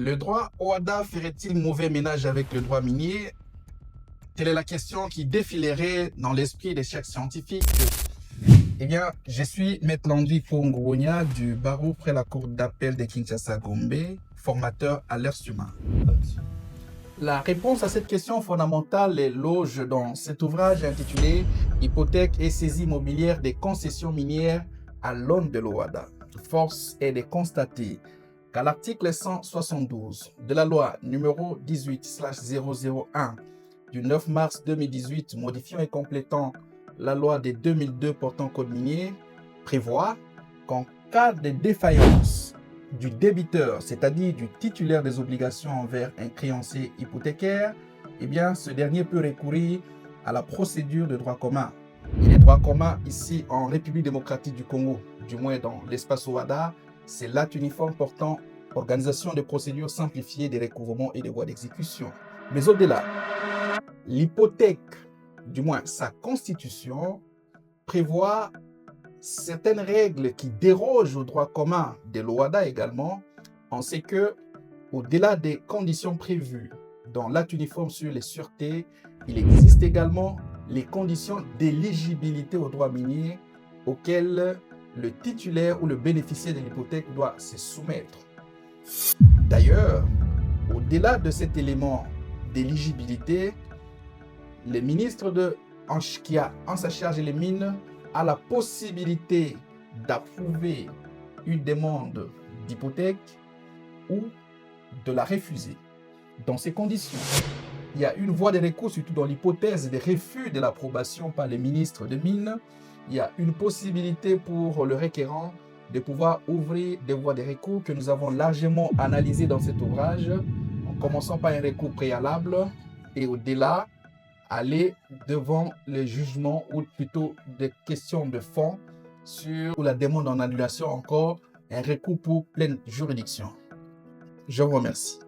Le droit OHADA ferait-il mauvais ménage avec le droit minier? Telle est la question qui défilerait dans l'esprit de chaque scientifique. Eh bien, je suis Maître Landry Pongonia du barreau près la cour d'appel de Kinshasa-Gombe, formateur à l'ERS humain. La réponse à cette question fondamentale est loge dans cet ouvrage intitulé « Hypothèques et saisies immobilières des concessions minières à l'aune de l'OHADA ». Force est de constater qu'à l'article 172 de la loi numéro 18/001 du 9 mars 2018 modifiant et complétant la loi de 2002 portant code minier prévoit qu'en cas de défaillance du débiteur, c'est-à-dire du titulaire des obligations envers un créancier hypothécaire, eh bien, ce dernier peut recourir à la procédure de droit commun. Et les droits communs ici en République démocratique du Congo, du moins dans l'espace OHADA, c'est l'acte uniforme portant organisation de procédures simplifiées des recouvrements et des voies d'exécution. Mais au-delà, l'hypothèque, du moins sa constitution, prévoit certaines règles qui dérogent au droit commun de l'OHADA également, en ce que, au-delà des conditions prévues dans l'acte uniforme sur les sûretés, il existe également les conditions d'éligibilité au droit minier auxquelles le titulaire ou le bénéficiaire de l'hypothèque doit se soumettre. D'ailleurs, au-delà de cet élément d'éligibilité, le ministre qui a en sa charge les mines a la possibilité d'approuver une demande d'hypothèque ou de la refuser. Dans ces conditions, il y a une voie de recours, surtout dans l'hypothèse de refus de l'approbation par les ministres de mines. Il y a une possibilité pour le requérant de pouvoir ouvrir des voies de recours que nous avons largement analysées dans cet ouvrage, en commençant par un recours préalable et au-delà, aller devant le jugement ou plutôt des questions de fond sur la demande en annulation, encore un recours pour pleine juridiction. Je vous remercie.